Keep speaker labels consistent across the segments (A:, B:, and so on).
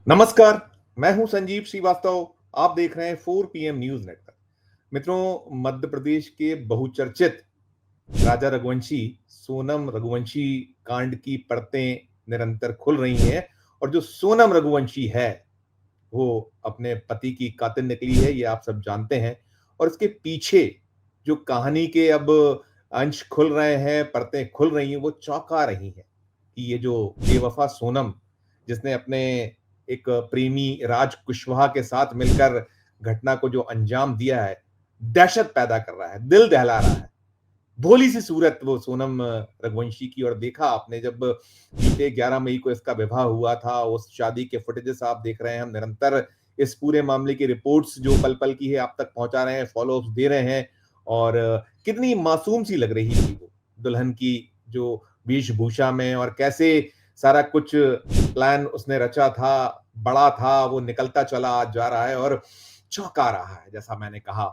A: नमस्कार, मैं हूं संजीव श्रीवास्तव। आप देख रहे हैं 4 PM न्यूज नेटवर्क। मित्रों, मध्य प्रदेश के बहुचर्चित राजा रघुवंशी सोनम रघुवंशी कांड की परतें निरंतर खुल रही हैं और जो सोनम रघुवंशी है वो अपने पति की कातिल निकली है, ये आप सब जानते हैं। और इसके पीछे जो कहानी के अब अंश खुल रहे हैं, परतें खुल रही हैं, वो चौंका रही हैं कि ये जो बेवफा सोनम, जिसने अपने एक प्रेमी राज कुशवाहा के साथ मिलकर घटना को जो अंजाम दिया है, दहशत पैदा कर रहा है, दिल दहला रहा है। भोली सी सूरत वो सोनम रघुवंशी की, और देखा आपने जब बीते 11 मई को इसका विवाह हुआ था, उस शादी के फुटेजेस आप देख रहे हैं। हम निरंतर इस पूरे मामले की रिपोर्ट्स जो पल-पल की है आप तक पहुँचा रहे हैं, फ़ॉलो-अप्स दे रहे हैं। और कितनी मासूम सी लग रही थी वो, दुल्हन की जो वेशभूषा में, और कैसे सारा कुछ प्लान उसने रचा था, बड़ा था, वो निकलता चला जा रहा है और चौंका रहा है, जैसा मैंने कहा।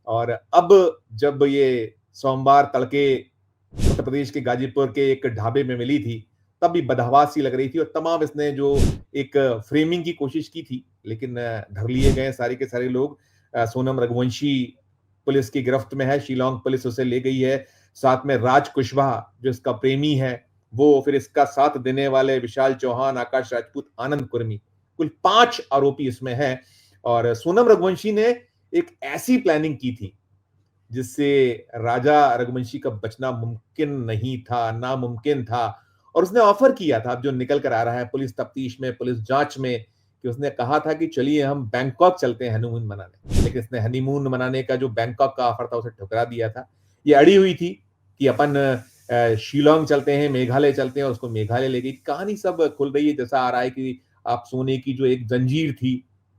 A: और अब जब ये सोमवार तड़के उत्तर प्रदेश के गाजीपुर के एक ढाबे में मिली थी, तब भी बदहवास सी लग रही थी और तमाम इसने जो एक फ्रेमिंग की कोशिश की थी, लेकिन धर लिए गए सारे के सारे लोग। सोनम रघुवंशी पुलिस की गिरफ्त में है, शिलांग पुलिस उसे ले गई है। साथ में राज कुशवाहा जो इसका प्रेमी है, वो, फिर इसका साथ देने वाले विशाल चौहान, आकाश राजपूत, आनंद कुर्मी, कुल 5 आरोपी इसमें हैं। और सोनम रघुवंशी ने एक ऐसी प्लानिंग की थी जिससे राजा रघुवंशी का बचना मुमकिन नहीं था, नामुमकिन था। और उसने ऑफर किया था, अब जो निकल कर आ रहा है पुलिस तफ्तीश में, पुलिस जांच में, कि उसने कहा था कि चलिए हम बैंकॉक चलते हैं हनीमून मनाने। लेकिन इसने हनीमून मनाने का जो बैंकॉक का ऑफर था उसे ठुकरा दिया था। ये अड़ी हुई थी कि अपन शिलांग चलते हैं, मेघालय चलते हैं, और उसको मेघालय ले गई। कहानी सब खुल रही है, जैसा आ रहा है कि आप सोने की जो एक जंजीर थी,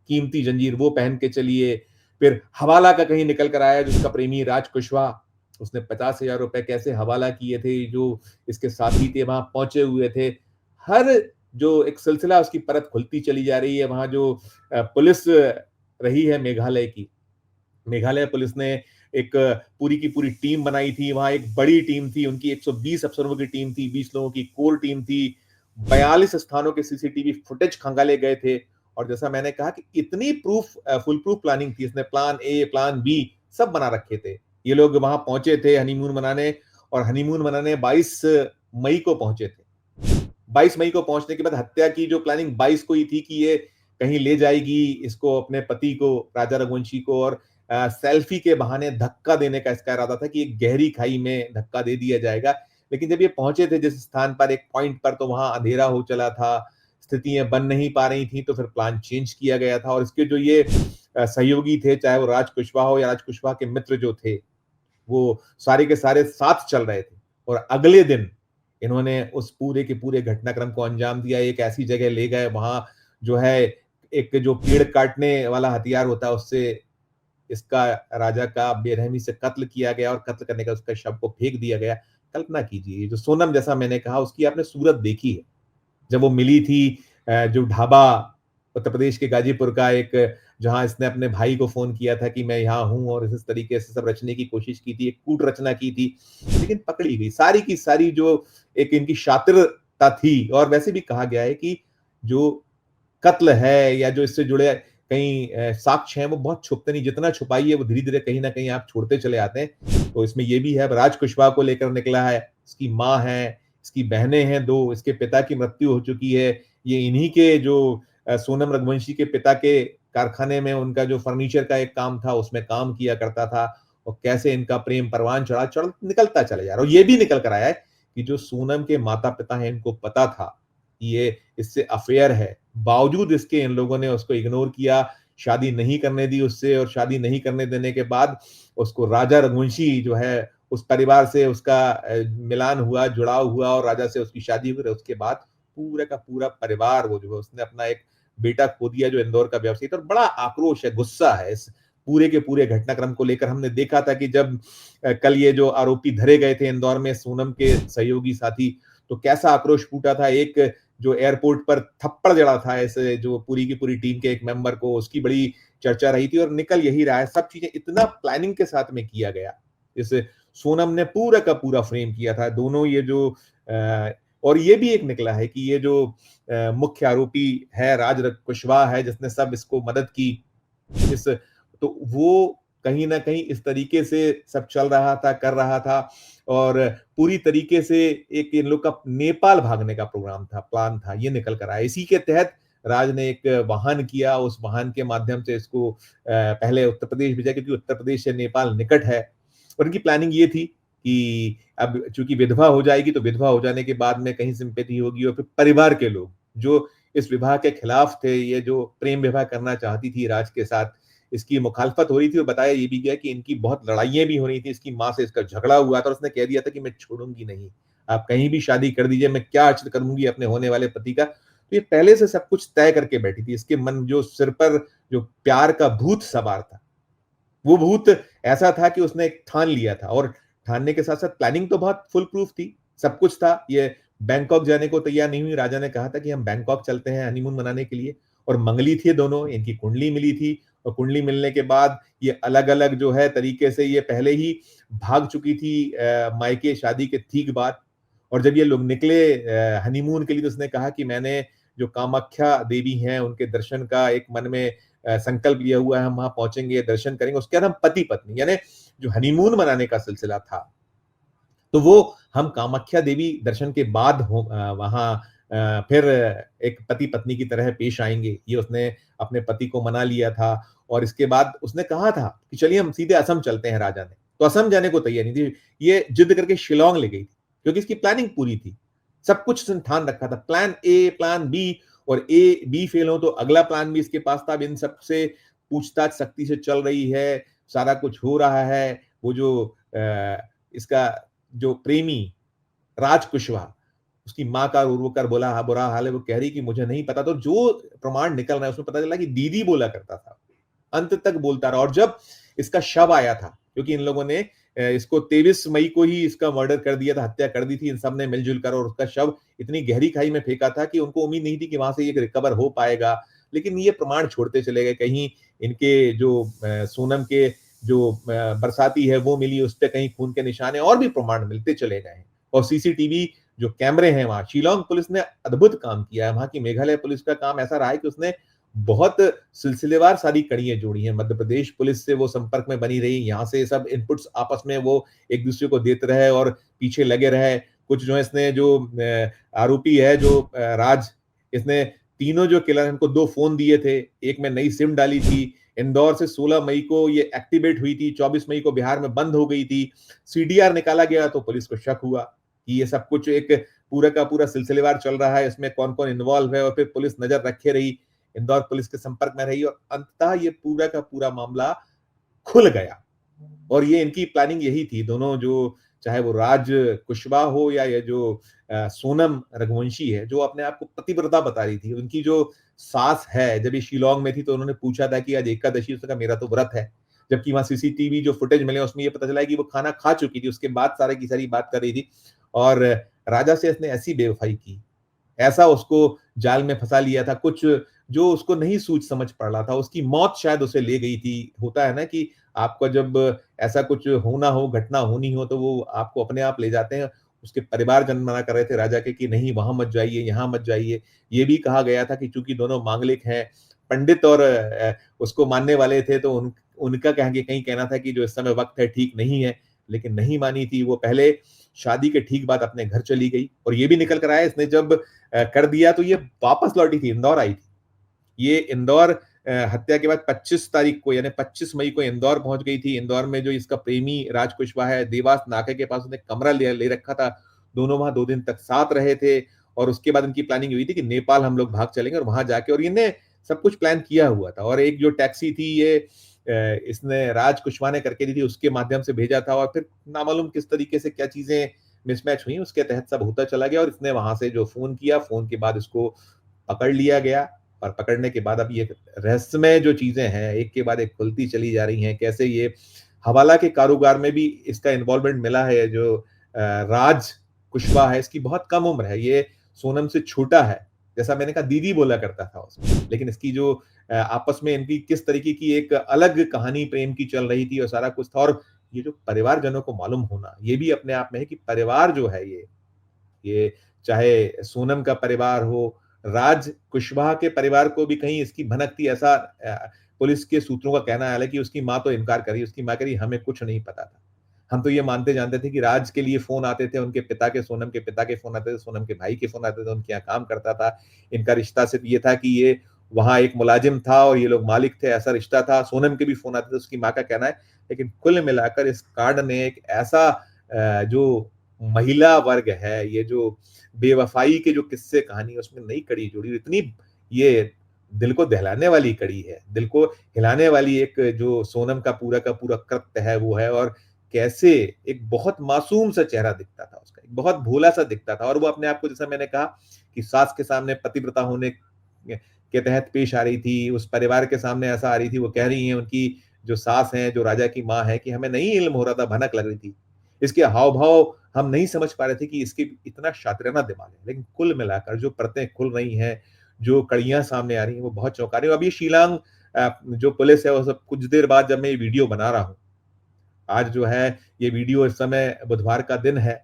A: कीमती जंजीर, वो पहन के चलिए। फिर हवाला का कहीं निकल कर आया जिसका प्रेमी राज कुशवाहा, उसने 50,000 रुपए कैसे हवाला किए थे, जो इसके साथी थे वहां पहुंचे हुए थे। हर जो एक सिलसिला उसकी परत खुलती चली जा रही है। वहां जो पुलिस रही है मेघालय की, मेघालय पुलिस ने एक पूरी की पूरी टीम बनाई थी। वहां एक बड़ी टीम थी, उनकी 120 अफसरों की टीम थी, 20 लोगों की कोर टीम थी। 42 स्थानों के सीसीटीवी फुटेज खंगाले गए थे। और जैसा मैंने कहा कि इतनी फुल प्रूफ प्लानिंग थी, इसने प्लान ए, प्लान बी सब बना रखे थे। ये लोग वहां पहुंचे थे हनीमून मनाने, और हनीमून मनाने 22 मई को पहुंचे थे। 22 मई को पहुंचने के बाद हत्या की जो प्लानिंग 22 को ही थी कि ये कहीं ले जाएगी इसको, अपने पति को, राजा रघुवंशी को, और सेल्फी के बहाने धक्का देने का इसका इरादा था कि एक गहरी खाई में धक्का दे दिया जाएगा। लेकिन जब ये पहुंचे थे जिस स्थान पर, एक पॉइंट पर, तो वहां अंधेरा हो चला था, स्थितियां बन नहीं पा रही थी, तो फिर प्लान चेंज किया गया था। और इसके जो ये सहयोगी थे, चाहे वो राज कुशवाहा हो या राज कुशवाहा के मित्र जो थे, वो सारे के सारे साथ चल रहे थे। और अगले दिन इन्होंने उस पूरे के पूरे घटनाक्रम को अंजाम दिया। एक ऐसी जगह ले गए, वहां जो है एक जो पेड़ काटने वाला हथियार होता है, उससे इसका, राजा का, बेरहमी से कत्ल किया गया, और कत्ल करने का उसका शव को फेंक दिया गया। कल्पना कीजिए, जो सोनम, जैसा मैंने कहा, उसकी आपने सूरत देखी है जब वो मिली थी। जो ढाबा उत्तर प्रदेश के गाजीपुर का एक, जहां इसने अपने भाई को फोन किया था कि मैं यहाँ हूं, और इस तरीके से सब रचने की कोशिश की थी, एक कूट रचना की थी, लेकिन पकड़ी गई सारी की सारी। जो एक इनकी शातिरता थी, और वैसे भी कहा गया है कि जो कत्ल है या जो इससे जुड़े कई साक्ष्य हैं, वो बहुत छुपते नहीं, जितना छुपाइए वो धीरे धीरे कहीं ना कहीं आप छोड़ते चले आते हैं। तो इसमें ये भी है, राज कुशवाहा को लेकर निकला है, इसकी माँ है, इसकी बहनें हैं दो, इसके पिता की मृत्यु हो चुकी है। ये इन्हीं के जो सोनम रघुवंशी के पिता के कारखाने में उनका जो फर्नीचर का एक काम था, उसमें काम किया करता था। और कैसे इनका प्रेम परवान चढ़ा चढ़ निकलता चला जा रहा है। और ये भी निकल कर आया है कि जो सोनम के माता पिता हैं, इनको पता था कि ये इससे अफेयर है, बावजूद इसके इन लोगों ने उसको इग्नोर किया, शादी नहीं करने दी उससे। और शादी नहीं करने देने के बाद उसको राजा रघुवंशी जो है, उस परिवार से उसका मिलान हुआ, जुड़ाव हुआ, और राजा से उसकी शादी हुई। उसके बाद पूरा का पूरा परिवार, वो जो है, उसने अपना एक बेटा खो दिया जो इंदौर का व्यवसायी था। और बड़ा आक्रोश है, गुस्सा है इस पूरे के पूरे घटनाक्रम को लेकर। हमने देखा था कि जब कल ये जो आरोपी धरे गए थे इंदौर में, सोनम के सहयोगी साथी, तो कैसा आक्रोश फूटा था। एक जो एयरपोर्ट पर थप्पड़ जड़ा था ऐसे जो पूरी की पूरी टीम के एक मेंबर को, उसकी बड़ी चर्चा रही थी। और निकल यही रहा है, सब चीजें इतना प्लानिंग के साथ में किया गया। जैसे सोनम ने पूरा का पूरा फ्रेम किया था। दोनों ये जो और ये भी एक निकला है कि ये जो मुख्य आरोपी है राज कुशवाहा है जिसने सब इसको मदद की इस तो वो कहीं न कहीं इस तरीके से सब चल रहा था, कर रहा था और पूरी तरीके से एक इन लोग का नेपाल भागने का प्रोग्राम था, प्लान था, ये निकल कर आया। इसी के तहत राज ने एक वाहन किया, उस वाहन के माध्यम से इसको पहले उत्तर प्रदेश भेजा क्योंकि उत्तर प्रदेश से नेपाल निकट है और इनकी प्लानिंग ये थी कि अब चूँकि विधवा हो जाएगी, तो विधवा हो जाने के बाद में कहीं सिम्पैथी होगी और फिर परिवार के लोग, जो इस विवाह के खिलाफ थे, ये जो प्रेम विवाह करना चाहती थी राज के साथ, इसकी मुखालफत हो रही थी और बताया ये भी गया कि इनकी बहुत लड़ाइयाँ भी हो रही थी, इसकी माँ से इसका झगड़ा हुआ था और उसने कह दिया था कि मैं छोड़ूँगी नहीं, आप कहीं भी शादी कर दीजिए, मैं क्या अर्जित करूँगी अपने होने वाले पति का। तो ये पहले से सब कुछ तय करके बैठी थी, इसके मन जो सिर पर जो प्यार का भूत सवार था, वो भूत ऐसा था कि उसने ठान लिया था और ठानने के साथ-साथ प्लानिंग तो बहुत फुल प्रूफ थी, सब कुछ था। ये बैंकॉक जाने को तैयार नहीं हुई, राजा ने कहा था कि हम बैंकॉक चलते हैं हनीमून मनाने के लिए और मंगली थी दोनों, इनकी कुंडली मिली थी और कुंडली मिलने के बाद ये अलग-अलग जो है तरीके से ये पहले ही भाग चुकी थी मायके शादी के ठीक बाद और जब ये लोग निकले हनीमून के लिए तो उसने कहा कि मैंने जो कामाख्या देवी हैं, उनके दर्शन का एक मन में संकल्प लिया हुआ है, हम वहाँ पहुँचेंगे, दर्शन करेंगे। उसके बाद हम पति-पत्नी यानी जो हनीमून मनाने का सिलसिला था, तो वो हम कामाख्या देवी दर्शन के बाद वहाँ फिर एक पति-पत्नी की तरह पेश आएँगे। ये उसने अपने पति को मना लिया था और इसके बाद उसने कहा था कि चलिए हम सीधे असम चलते हैं राजा ने। तो असम जाने को तैयार नहीं थी। ये जिद करके शिलांग ले गई थी, क्योंकि इसकी प्लानिंग पूरी थी। सब कुछ इसने ठान रखा था। प्लान ए, प्लान बी और ए, बी फेल हो तो अगला प्लान भी इसके पास था। अब इन सब से पूछताछ सख्ती से चल रही है, सारा कुछ हो रहा है। वो जो इसका जो प्रेमी राज कुशवाहा, उसकी माँ का रो-रो कर बोला बुरा हाल है, वो कह रही कि मुझे नहीं पता। तो जो प्रमाण निकल रहा है उसमें पता चला कि दीदी बोला करता था। अंत तक बोलता रहा और जब इसका शव आया था, क्योंकि इन लोगों ने इसको 23 मई को ही इसका मर्डर कर दिया था, हत्या कर दी थी इन सब ने मिल-जुल कर और उसका शव इतनी गहरी खाई में फेंका था कि उनको उम्मीद नहीं थी कि वहाँ से ये रिकवर हो पाएगा। लेकिन ये प्रमाण छोड़ते चले गए, कहीं इनके जो सोनम के जो बरसाती है वो मिली, उसपे कहीं खून के निशान हैं और भी प्रमाण मिलते चले गए हैं। और सीसीटीवी जो कैमरे हैं वहाँ, शिलांग पुलिस ने अद्भुत काम किया है। वहाँ की मेघालय पुलिस का काम ऐसा रहा है कि उसने बहुत सिलसिलेवार सारी कड़ियाँ जोड़ी हैं। मध्य प्रदेश पुलिस से वो संपर्क में बनी रही, यहाँ से सब इनपुट्स आपस में वो एक-दूसरे को देते रहे और पीछे लगे रहे। कुछ जो है इसने जो आरोपी है जो राज, इसने तीनों जो किलर हैं इनको 2 फ़ोन दिए थे। एक में नई सिम डाली थी। इंदौर से 16 मई को ये एक्टिवेट हुई थी, 24 मई को बिहार में बंद हो गई थी। सीडीआर निकाला गया तो पुलिस को शक हुआ कि ये सब कुछ एक पूरा का पूरा सिलसिलेवार चल रहा है, इसमें कौन-कौन इन्वॉल्व है और फिर पुलिस नज़र रखे रही। इंदौर पुलिस के संपर्क में रही और अंततः ये पूरा का पूरा मामला खुल गया और ये इनकी प्लानिंग यही थी। दोनों जो चाहे वो राज कुशवाहा हो या ये जो सोनम रघुवंशी है, जो अपने आप को पतिव्रता बता रही थी। उनकी जो सास है, जब ये शिलांग में थी तो उन्होंने पूछा था कि आज एकादशी, उसने कहा मेरा तो व्रत है। जबकि वहाँ सीसीटीवी जो फुटेज मिले उसमें ये पता चला है कि वो खाना खा चुकी थी, उसके बाद सारी की सारी बात कर रही थी और राजा से इसने ऐसी बेवफ़ाई की। ऐसा उसको जाल में फँसा लिया था, कुछ जो उसको नहीं सूझ समझ पड़ रहा था, उसकी मौत शायद उसे ले गई थी। होता है ना कि आपका जब ऐसा कुछ होना हो, घटना होनी हो, तो वो आपको अपने आप ले जाते हैं। उसके परिवारजन मना कर रहे थे राजा के कि नहीं वहाँ मत जाइए, यहाँ मत जाइए। ये भी कहा गया था कि चूँकि दोनों मांगलिक हैं, पंडित और उसको मानने वाले थे, तो उनका कहीं कहना था कि जो इस समय वक़्त है ठीक नहीं है, लेकिन नहीं मानी थी। वो पहले शादी के ठीक बाद अपने घर चली गई और ये भी निकल कर आया इसने जब कर दिया तो ये वापस लौटी थी, इंदौर आई थी। ये इंदौर हत्या के बाद 25 तारीख को यानी 25 मई को इंदौर पहुंच गई थी। इंदौर में जो इसका प्रेमी राज कुशवाहा है, देवास नाके के पास उसने कमरा ले ले रखा था। दोनों वहाँ 2 दिन तक साथ रहे थे और उसके बाद इनकी प्लानिंग हुई थी कि नेपाल हम लोग भाग चलेंगे और वहाँ जाके और इन्हें सब कुछ प्लान किया हुआ था और एक जो टैक्सी थी ये इसने राज कुशवाहा ने करके दी थी, उसके माध्यम से भेजा था और फिर नामालूम किस तरीके से क्या चीज़ें मिसमैच हुई, उसके तहत सब होता चला गया और इसने वहाँ से जो फ़ोन किया, फ़ोन के बाद इसको पकड़ लिया गया और पकड़ने के बाद अब ये रहस्यमय जो चीज़ें हैं, एक के बाद एक खुलती चली जा रही हैं। कैसे ये हवाला के कारोबार में भी इसका इन्वॉल्वमेंट मिला है, जो राज कुशवाहा है, इसकी बहुत कम उम्र है। ये सोनम से छोटा है। जैसा मैंने कहा दीदी बोला करता था उसको। लेकिन इसकी जो आपस में इनकी किस तरीके की एक अलग कहानी प्रेम की चल रही थी और सारा कुछ था और ये जो परिवारजनों को मालूम होना, ये भी अपने आप में है कि परिवार जो है ये चाहे सोनम का परिवार हो, राज कुशवाहा के परिवार को भी कहीं इसकी भनक थी, ऐसा पुलिस के सूत्रों का कहना है। हालांकि उसकी मां तो इनकार करी, उसकी मां कह रही हमें कुछ नहीं पता था। हम तो ये मानते जानते थे कि राज के लिए फोन आते थे, उनके पिता के, सोनम के पिता के फोन आते थे, सोनम के भाई के फोन आते थे, उनके यहाँ काम करता था। इनका रिश्ता सिर्फ ये था कि ये वहां एक मुलाजिम था और ये लोग मालिक थे, ऐसा रिश्ता था। सोनम के भी फोन आते थे, उसकी माँ का कहना है। लेकिन कुल मिलाकर इस कांड ने एक ऐसा जो महिला वर्ग है, ये जो बेवफाई के जो किस्से कहानी है, उसमें नई कड़ी जुड़ी। इतनी ये दिल को दहलाने वाली कड़ी है, दिल को हिलाने वाली एक जो सोनम का पूरा कृत्य है वो है। और कैसे एक बहुत मासूम सा चेहरा दिखता था उसका, एक बहुत भोला सा दिखता था, और वो अपने आप को, जैसा मैंने कहा कि सास के सामने पतिव्रता होने के तहत पेश आ रही थी, उस परिवार के सामने ऐसा आ रही थी। वो कह रही हैं, उनकी जो सास हैं, जो राजा की माँ है, कि हमें नहीं इल्म हो रहा था, भनक लग रही थी, इसके हाव भाव हम नहीं समझ पा रहे थे कि इसके इतना शातिराना दिमाग है। लेकिन कुल मिलाकर जो परतें खुल रही हैं, जो कड़ियां सामने आ रही हैं, वो बहुत चौंका रही है। अब ये शिलांग जो पुलिस है, वो सब कुछ देर बाद, जब मैं ये वीडियो बना रहा हूँ, आज जो है ये वीडियो, इस समय बुधवार का दिन है,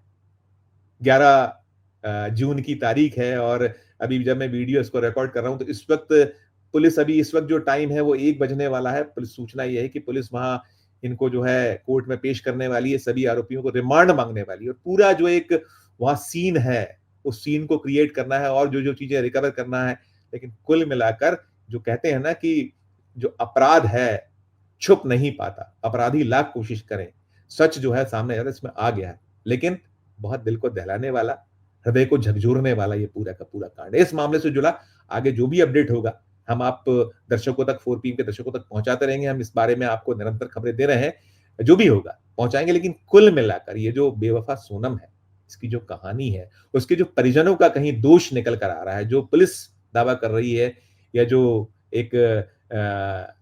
A: 11 जून की तारीख है, और अभी जब मैं वीडियो इसको रिकॉर्ड कर रहा हूँ, तो इस वक्त पुलिस, अभी इस वक्त जो टाइम है वो 1 बजने वाला है। पुलिस सूचना ये है कि पुलिस वहां इनको जो है कोर्ट में पेश करने वाली है, सभी आरोपियों को रिमांड मांगने वाली है। और पूरा जो एक वहां सीन है, उस सीन को क्रिएट करना है और जो जो चीजें रिकवर करना है। लेकिन कुल मिलाकर जो कहते हैं ना कि जो अपराध है छुप नहीं पाता, अपराधी लाख कोशिश करें, सच जो है सामने इसमें आ गया है। लेकिन बहुत दिल को दहलाने वाला, हृदय को झकझोरने वाला ये पूरा का पूरा कांड है। इस मामले से जुड़ा आगे जो भी अपडेट होगा, हम आप दर्शकों तक, 4PM के दर्शकों तक पहुंचाते रहेंगे। हम इस बारे में आपको निरंतर खबरें दे रहे हैं, जो भी होगा पहुंचाएंगे। लेकिन कुल मिलाकर ये जो बेवफा सोनम है, इसकी जो कहानी है, उसके जो परिजनों का कहीं दोष निकल कर आ रहा है, जो पुलिस दावा कर रही है, या जो एक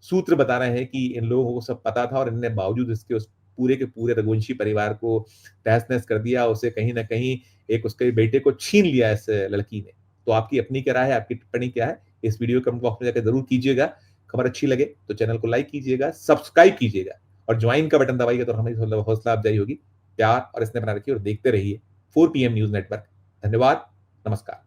A: सूत्र बता रहे हैं कि इन लोगों को सब पता था और इनने बावजूद इसके उस पूरे के पूरे रघुवंशी परिवार को तहस नहस कर दिया, उसे कहीं ना कहीं एक उसके बेटे को छीन लिया इस लड़की ने। तो आपकी अपनी क्या राय है, आपकी टिप्पणी क्या है, इस वीडियो कमेंट बॉक्स में जाकर जरूर कीजिएगा। खबर अच्छी लगे तो चैनल को लाइक कीजिएगा, सब्सक्राइब कीजिएगा, और ज्वाइन का बटन दबाइएगा, तो हमारी हौसला अफजाई होगी। प्यार और स्नेह बना रखिए और देखते रहिए 4PM न्यूज नेटवर्क। धन्यवाद, नमस्कार।